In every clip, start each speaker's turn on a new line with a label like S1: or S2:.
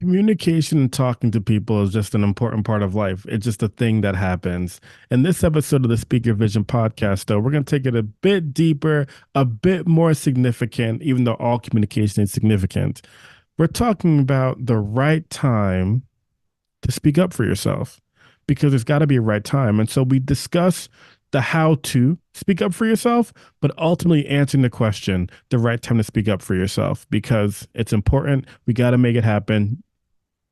S1: Communication and talking to people is just an important part of life. It's just a thing that happens. In this episode of the Speaker Vision podcast, though, we're going to take it a bit deeper, a bit more significant, even though all communication is significant. We're talking about the right time to speak up for yourself because there's got to be a right time. And so we discuss the how to speak up for yourself, but ultimately answering the question, the right time to speak up for yourself, because it's important. We got to make it happen.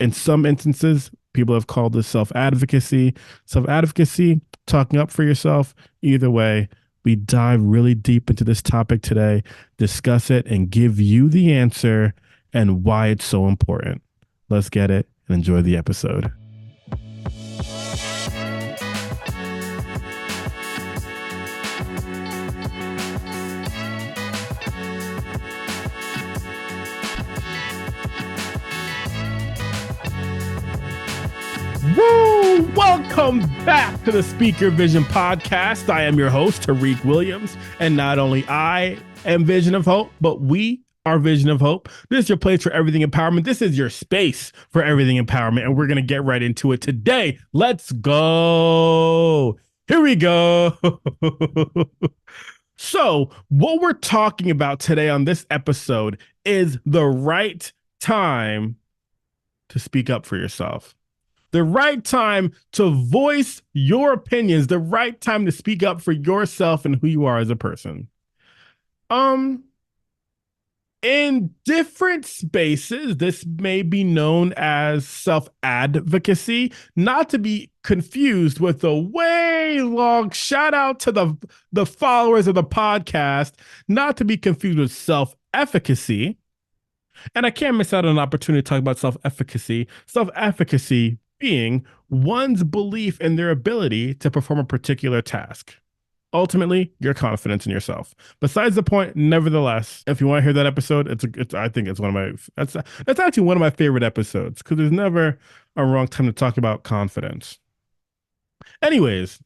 S1: In some instances, people have called this self advocacy. Self advocacy, talking up for yourself. Either way, we dive really deep into this topic today, discuss it, and give you the answer and why it's so important. Let's get it and enjoy the episode. Woo! Welcome back to the Speaker Vision podcast. I am your host, Tariq Williams, and not only I am Vision of Hope, but we are Vision of Hope. This is your place for everything empowerment. This is your space for everything empowerment, and we're going to get right into it today. Let's go. Here we go. So, what we're talking about today on this episode is the right time to speak up for yourself. The right time to voice your opinions, the right time to speak up for yourself and who you are as a person. In different spaces, this may be known as self-advocacy, not to be confused with the way long shout out to the followers of the podcast, not to be confused with self-efficacy. And I can't miss out on an opportunity to talk about self-efficacy. Self-efficacy being one's belief in their ability to perform a particular task. Ultimately, your confidence in yourself. Besides the point, nevertheless, if you want to hear that episode, I think it's one of my that's actually one of my favorite episodes because there's never a wrong time to talk about confidence. Anyways,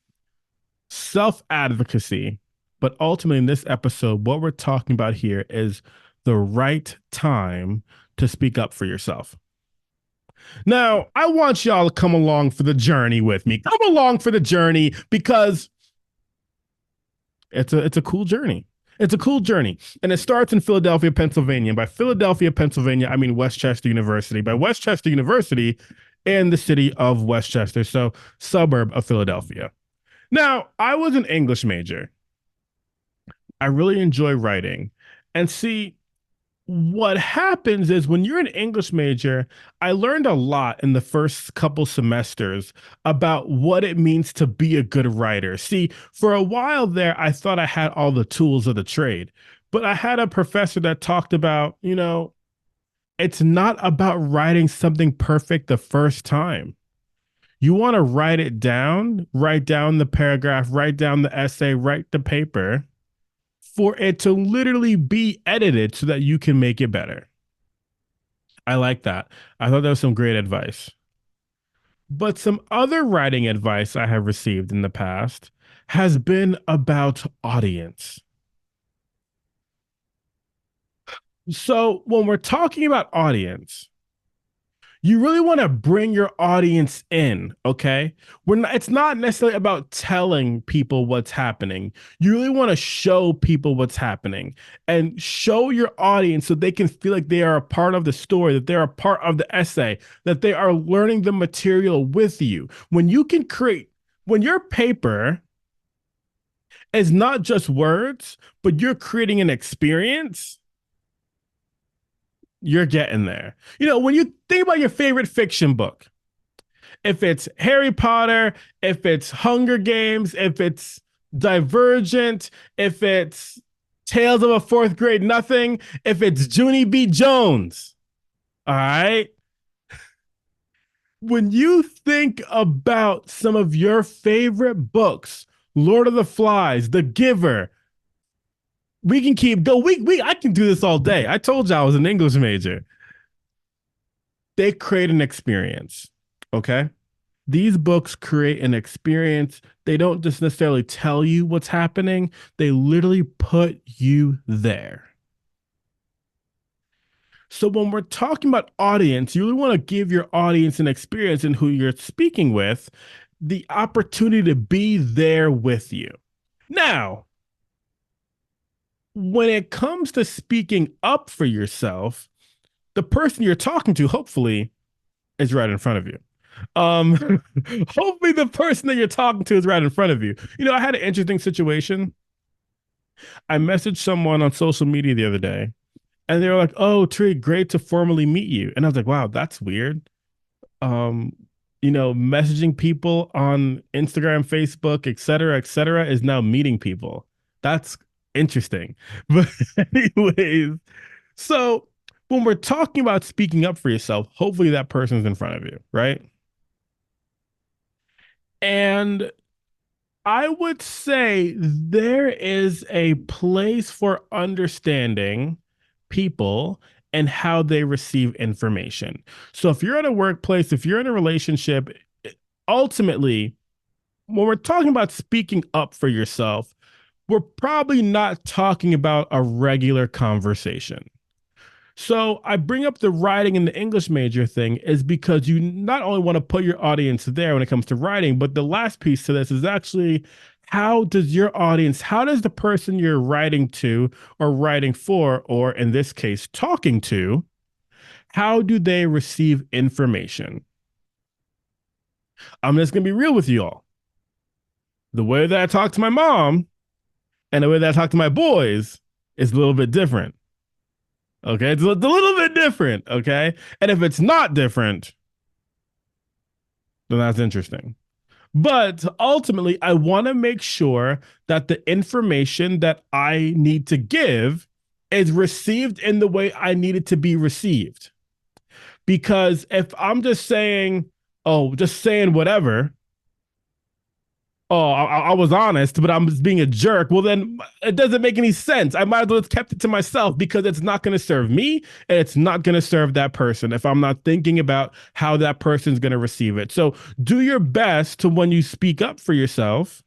S1: self-advocacy, but ultimately in this episode, what we're talking about here is the right time to speak up for yourself. Now, I want y'all to come along for the journey with me. Come along for the journey because it's a cool journey. It's a cool journey. And it starts in Philadelphia, Pennsylvania. And by Philadelphia, Pennsylvania, I mean Westchester University. By Westchester University in the city of Westchester, so suburb of Philadelphia. Now, I was an English major. I really enjoy writing. And see, what happens is when you're an English major, I learned a lot in the first couple semesters about what it means to be a good writer. See, for a while there, I thought I had all the tools of the trade, but I had a professor that talked about, it's not about writing something perfect the first time. You want to write down the paragraph, write down the essay, write the paper for it to literally be edited so that you can make it better. I like that. I thought that was some great advice. But some other writing advice I have received in the past has been about audience. So when we're talking about audience, you really want to bring your audience in, okay? It's not necessarily about telling people what's happening. You really want to show people what's happening and show your audience so they can feel like they are a part of the story, that they're a part of the essay, that they are learning the material with you. When your paper is not just words, but you're creating an experience, you're getting there. When you think about your favorite fiction book, if it's Harry Potter, if it's Hunger Games, if it's Divergent, if it's Tales of a Fourth Grade Nothing, if it's Junie B. Jones, all right? When you think about some of your favorite books, Lord of the Flies, The Giver, we can keep go. I can do this all day. I told you I was an English major. They create an experience. Okay. These books create an experience. They don't just necessarily tell you what's happening. They literally put you there. So when we're talking about audience, you really want to give your audience an experience in who you're speaking with, the opportunity to be there with you. Now, when it comes to speaking up for yourself, the person you're talking to, hopefully, is right in front of you. Hopefully the person that you're talking to is right in front of you. You know, I had an interesting situation. I messaged someone on social media the other day, and they were like, "Oh, Tree, great to formally meet you." And I was like, "Wow, that's weird." Um, messaging people on Instagram, Facebook, et cetera, is now meeting people. That's interesting. But anyways, so when we're talking about speaking up for yourself, hopefully that person's in front of you, right? And I would say there is a place for understanding people and how they receive information. So if you're in a workplace, if you're in a relationship, ultimately, when we're talking about speaking up for yourself, we're probably not talking about a regular conversation. So I bring up the writing and the English major thing is because you not only want to put your audience there when it comes to writing, but the last piece to this is actually how does your audience, how does the person you're writing to or writing for, or in this case, talking to, how do they receive information? I'm just going to be real with you all. The way that I talk to my mom and the way that I talk to my boys is a little bit different. Okay, it's a little bit different. Okay, and if it's not different, then that's interesting. But ultimately, I want to make sure that the information that I need to give is received in the way I need it to be received. Because if I'm just saying, oh, just saying whatever, oh, I was honest, but I'm just being a jerk. Well, then it doesn't make any sense. I might as well have kept it to myself because it's not going to serve me and it's not going to serve that person if I'm not thinking about how that person's going to receive it. So do your best to, when you speak up for yourself,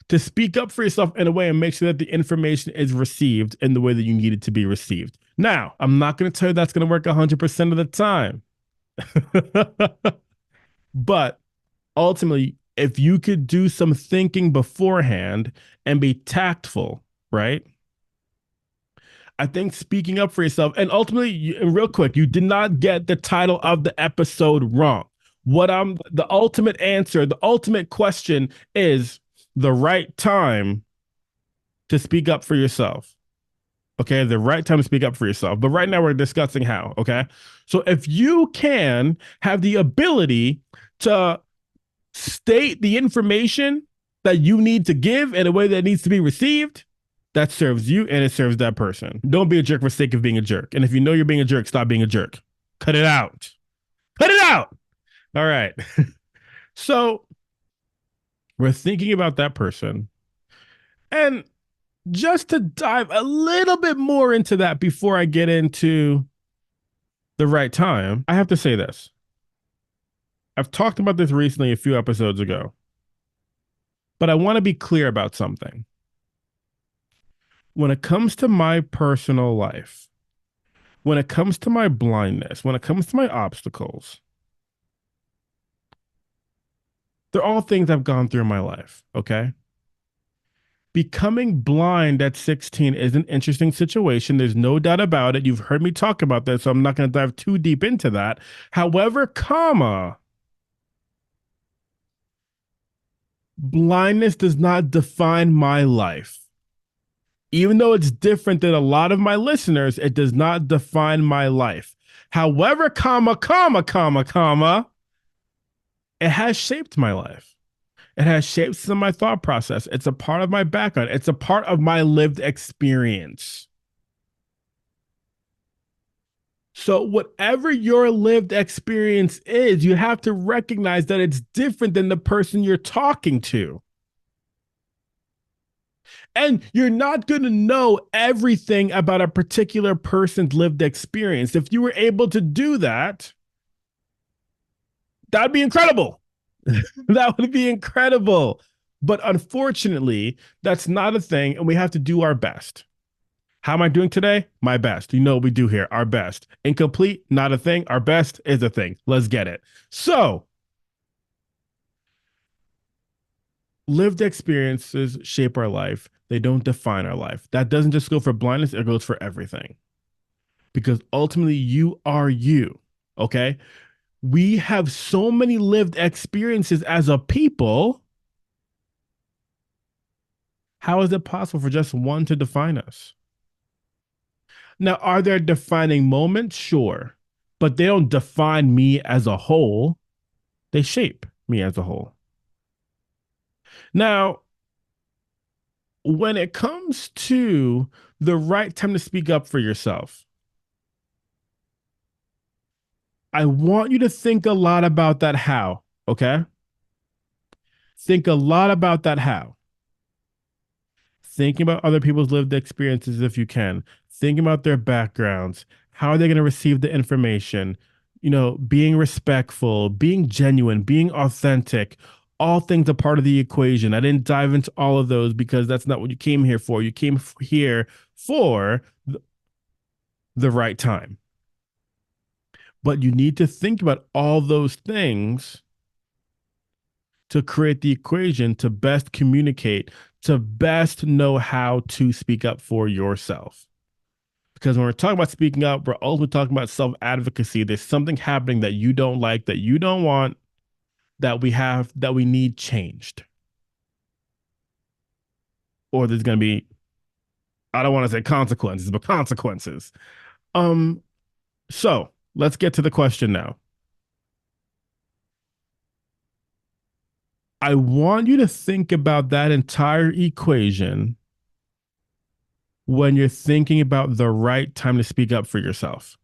S1: to speak up for yourself in a way and make sure that the information is received in the way that you need it to be received. Now, I'm not going to tell you that's going to work 100% of the time. But ultimately, if you could do some thinking beforehand and be tactful, right? I think speaking up for yourself, and ultimately, and real quick, you did not get the title of the episode wrong. What I'm the ultimate answer, the ultimate question is the right time to speak up for yourself. Okay, the right time to speak up for yourself. But right now we're discussing how. Okay, so if you can have the ability to state the information that you need to give in a way that needs to be received, that serves you and it serves that person. Don't be a jerk for the sake of being a jerk. And if you know you're being a jerk, stop being a jerk. Cut it out. Cut it out. All right. So we're thinking about that person. And just to dive a little bit more into that before I get into the right time, I have to say this. I've talked about this recently a few episodes ago, but I want to be clear about something. When it comes to my personal life, when it comes to my blindness, when it comes to my obstacles, they're all things I've gone through in my life, okay? Becoming blind at 16 is an interesting situation. There's no doubt about it. You've heard me talk about this, so I'm not going to dive too deep into that. However, blindness does not define my life. Even though it's different than a lot of my listeners, it does not define my life. However, it has shaped my life. It has shaped some of my thought process. It's a part of my background. It's a part of my lived experience. So whatever your lived experience is, you have to recognize that it's different than the person you're talking to. And you're not going to know everything about a particular person's lived experience. If you were able to do that, that'd be incredible. That would be incredible. But unfortunately, that's not a thing, and we have to do our best. How am I doing today? My best. You know what we do here. Our best. Incomplete, not a thing. Our best is a thing. Let's get it. So, lived experiences shape our life. They don't define our life. That doesn't just go for blindness, it goes for everything. Because ultimately, you are you. Okay. We have so many lived experiences as a people. How is it possible for just one to define us? Now, are there defining moments? Sure. But they don't define me as a whole. They shape me as a whole. Now, when it comes to the right time to speak up for yourself, I want you to think a lot about that how, okay? Think a lot about that how. Thinking about other people's lived experiences if you can. Thinking about their backgrounds. How are they going to receive the information? You know, being respectful, being genuine, being authentic, all things are part of the equation. I didn't dive into all of those because that's not what you came here for. You came here for the right time. But you need to think about all those things to create the equation to best communicate, to best know how to speak up for yourself. Because when we're talking about speaking up, we're also talking about self-advocacy. There's something happening that you don't like, that you don't want, that we have, that we need changed. Or there's going to be, I don't want to say consequences, but consequences. So let's get to the question now. I want you to think about that entire equation when you're thinking about the right time to speak up for yourself.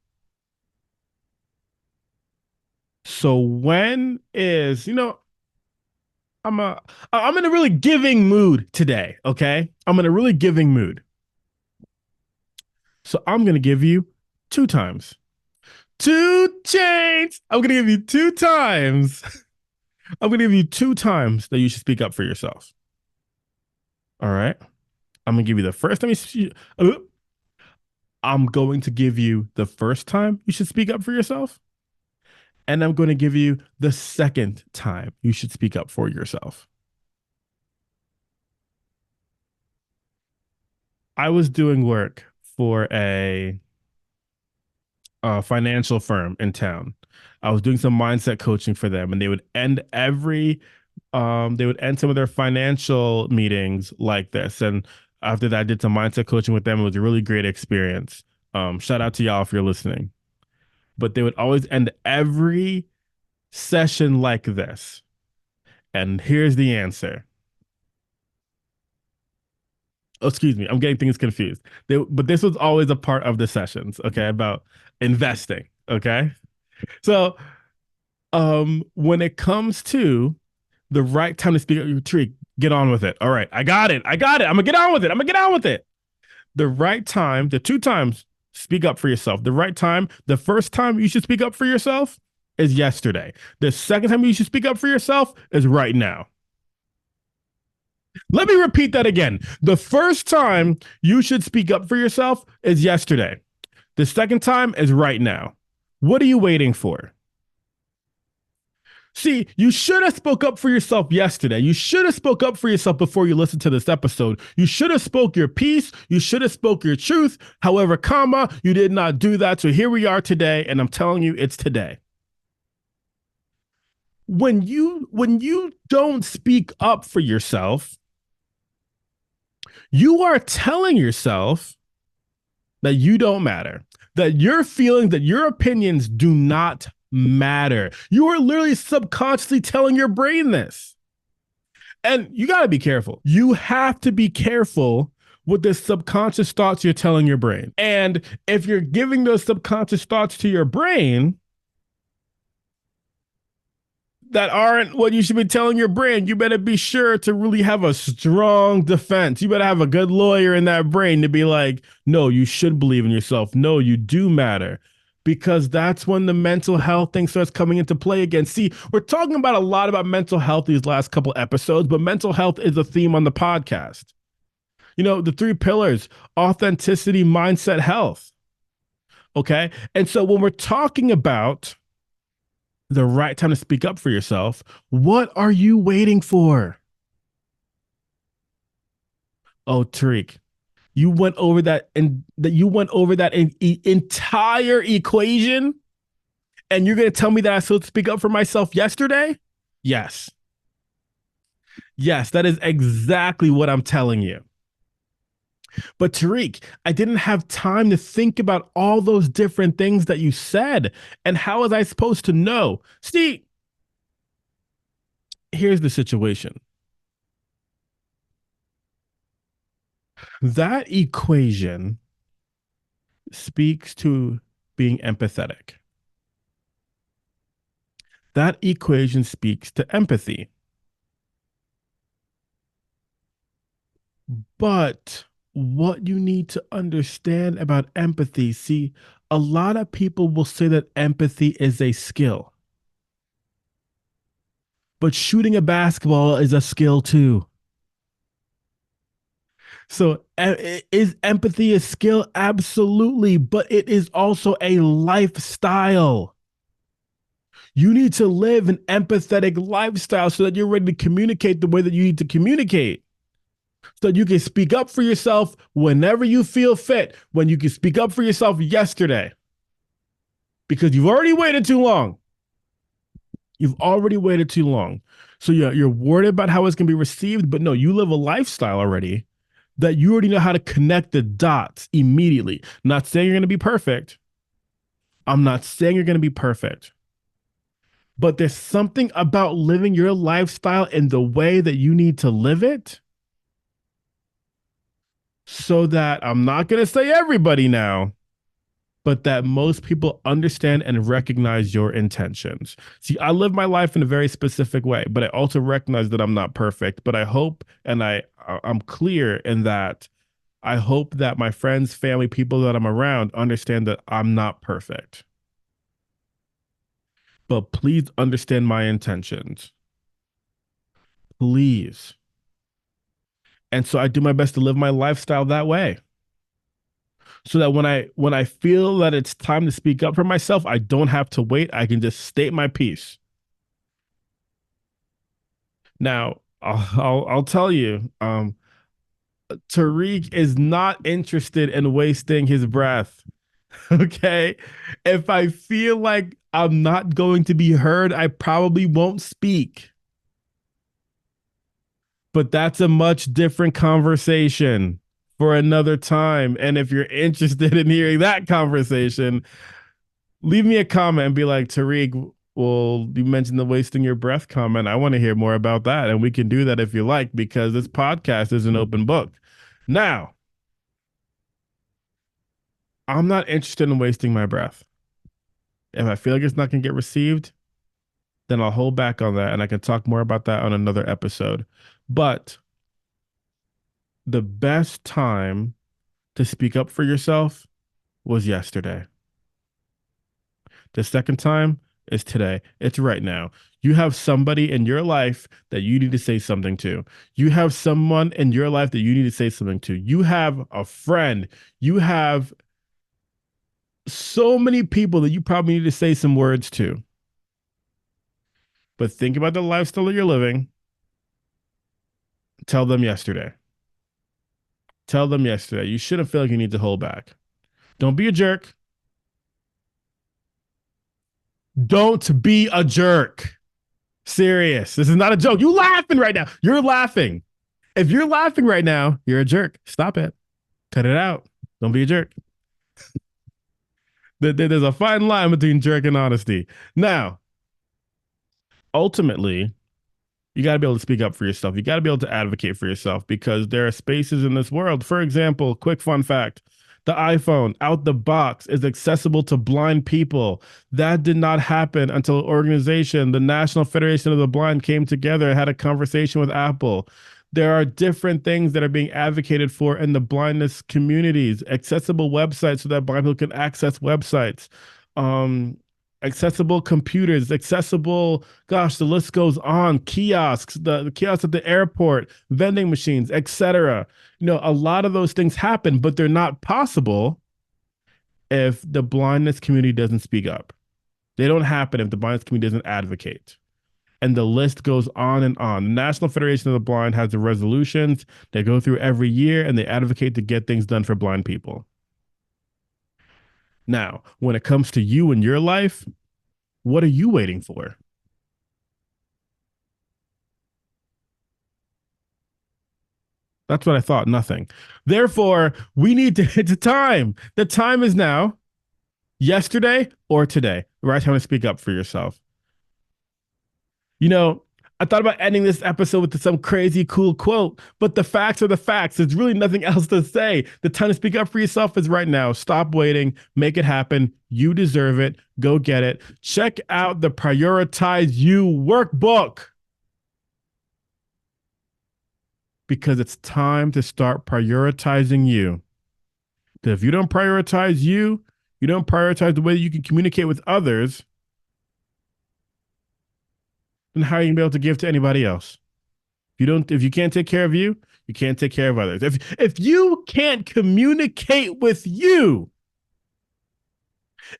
S1: So when is, I'm in a really giving mood today, okay? I'm in a really giving mood. So I'm going to give you 2 times. 2 chains. I'm going to give you 2 times. I'm going to give you 2 times that you should speak up for yourself. All right? I'm going to give you the first time I'm going to give you the first time you should speak up for yourself. And I'm going to give you the second time you should speak up for yourself. I was doing work for a financial firm in town. I was doing some mindset coaching for them, and they would end some of their financial meetings like this. And after that, I did some mindset coaching with them. It was a really great experience. Shout out to y'all if you're listening. But they would always end every session like this. And here's the answer. Oh, excuse me, I'm getting things confused. But this was always a part of the sessions, okay, about investing, okay? So, when it comes to the right time to speak up your tree, get on with it. All right, I got it. I'm gonna get on with it. The right time, the 2 times, speak up for yourself. The right time, the first time you should speak up for yourself is yesterday. The second time you should speak up for yourself is right now. Let me repeat that again. The first time you should speak up for yourself is yesterday. The second time is right now. What are you waiting for? See, you should have spoke up for yourself yesterday. You should have spoke up for yourself before you listened to this episode. You should have spoke your piece. You should have spoke your truth. However, you did not do that. So here we are today, and I'm telling you, it's today. When you don't speak up for yourself, you are telling yourself that you don't matter, that your feelings, that your opinions do not matter. You are literally subconsciously telling your brain this. And you got to be careful. You have to be careful with the subconscious thoughts you're telling your brain. And if you're giving those subconscious thoughts to your brain that aren't what you should be telling your brain, you better be sure to really have a strong defense. You better have a good lawyer in that brain to be like, no, you should believe in yourself. No, you do matter. Because that's when the mental health thing starts coming into play again. See, we're talking about a lot about mental health these last couple episodes, but mental health is a theme on the podcast. The three pillars: authenticity, mindset, health. Okay. And so when we're talking about the right time to speak up for yourself, what are you waiting for? Oh, Tariq, you went over that and that you went over that entire equation, and you're going to tell me that I still speak up for myself yesterday? Yes. Yes, that is exactly what I'm telling you. But Tariq, I didn't have time to think about all those different things that you said. And how was I supposed to know? See, here's the situation. That equation speaks to being empathetic. That equation speaks to empathy. But what you need to understand about empathy, see, a lot of people will say that empathy is a skill, but shooting a basketball is a skill too. So, is empathy a skill? Absolutely, but it is also a lifestyle. You need to live an empathetic lifestyle so that you're ready to communicate the way that you need to communicate. So that you can speak up for yourself whenever you feel fit, when you can speak up for yourself yesterday. Because you've already waited too long. You've already waited too long. So you're worried about how it's going to be received, but no, you live a lifestyle already that you already know how to connect the dots immediately. I'm not saying you're going to be perfect. I'm not saying you're going to be perfect. But there's something about living your lifestyle in the way that you need to live it, so that I'm not going to say everybody now, but that most people understand and recognize your intentions. See, I live my life in a very specific way, but I also recognize that I'm not perfect. But I hope, and I'm clear in that I hope that my friends, family, people that I'm around understand that I'm not perfect. But please understand my intentions. Please. And so I do my best to live my lifestyle that way. So that when I feel that it's time to speak up for myself, I don't have to wait. I can just state my piece. Now, I'll tell you, Tariq is not interested in wasting his breath. Okay. If I feel like I'm not going to be heard, I probably won't speak. But that's a much different conversation for another time. And if you're interested in hearing that conversation, leave me a comment and be like, Tariq, well, you mentioned the wasting your breath comment. I want to hear more about that. And we can do that if you like, because this podcast is an open book. Now, I'm not interested in wasting my breath. If I feel like it's not going to get received, then I'll hold back on that and I can talk more about that on another episode. But the best time to speak up for yourself was yesterday. The second time is today. It's right now. You have somebody in your life that you need to say something to. You have someone in your life that you need to say something to. You have a friend. You have so many people that you probably need to say some words to. But think about the lifestyle that you're living. Tell them yesterday. Tell them yesterday. You shouldn't feel like you need to hold back. Don't be a jerk. Don't be a jerk. Serious. This is not a joke. You laughing right now. You're laughing. If you're laughing right now, you're a jerk. Stop it. Cut it out. Don't be a jerk. There's a fine line between jerk and honesty. Now, ultimately, you got to be able to speak up for yourself. You got to be able to advocate for yourself, because there are spaces in this world. For example, quick fun fact: the iPhone out the box is accessible to blind people. That did not happen until an organization, the National Federation of the Blind, came together and had a conversation with Apple. There are different things that are being advocated for in the blindness communities, accessible websites so that blind people can access websites. Um, accessible computers, accessible, gosh, the list goes on, kiosks, the kiosks at the airport, vending machines, etc. A lot of those things happen, but they're not possible if the blindness community doesn't speak up. They don't happen if the blindness community doesn't advocate. And the list goes on and on. The National Federation of the Blind has the resolutions they go through every year, and they advocate to get things done for blind people. Now, when it comes to you and your life, what are you waiting for? That's what I thought, nothing. Therefore, we need to, it's a time. The time is now, yesterday or today. The right time to speak up for yourself. I thought about ending this episode with some crazy cool quote, but the facts are the facts. There's really nothing else to say. The time to speak up for yourself is right now. Stop waiting. Make it happen. You deserve it. Go get it. Check out the Prioritize You workbook, because it's time to start prioritizing you. Because if you don't prioritize you, you don't prioritize the way that you can communicate with others, then how are you gonna be able to give to anybody else? If you can't take care of you, you can't take care of others. If you can't communicate with you,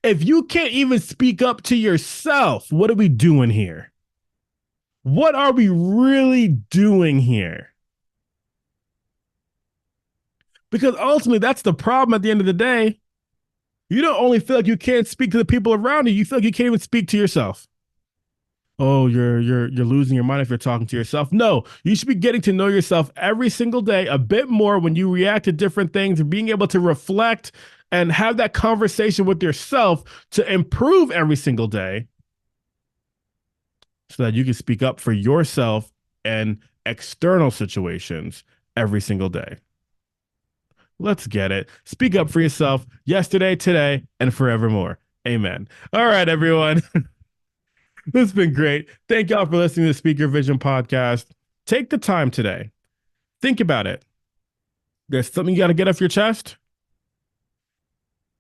S1: if you can't even speak up to yourself, what are we doing here? What are we really doing here? Because ultimately, that's the problem at the end of the day. You don't only feel like you can't speak to the people around you feel like you can't even speak to yourself. Oh, you're losing your mind if you're talking to yourself. No, you should be getting to know yourself every single day a bit more when you react to different things, and being able to reflect and have that conversation with yourself to improve every single day, so that you can speak up for yourself and external situations every single day. Let's get it. Speak up for yourself yesterday, today, and forevermore. Amen. All right, everyone. This has been great. Thank y'all for listening to the Speaker Vision podcast. Take the time today. Think about it. There's something you got to get off your chest.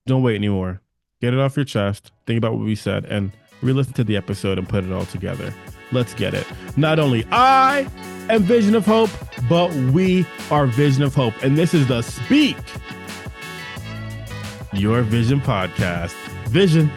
S1: Don't wait anymore. Get it off your chest. Think about what we said and re-listen to the episode and put it all together. Let's get it. Not only I am Vision of Hope, but we are Vision of Hope. And this is the Speak Your Vision podcast. Vision.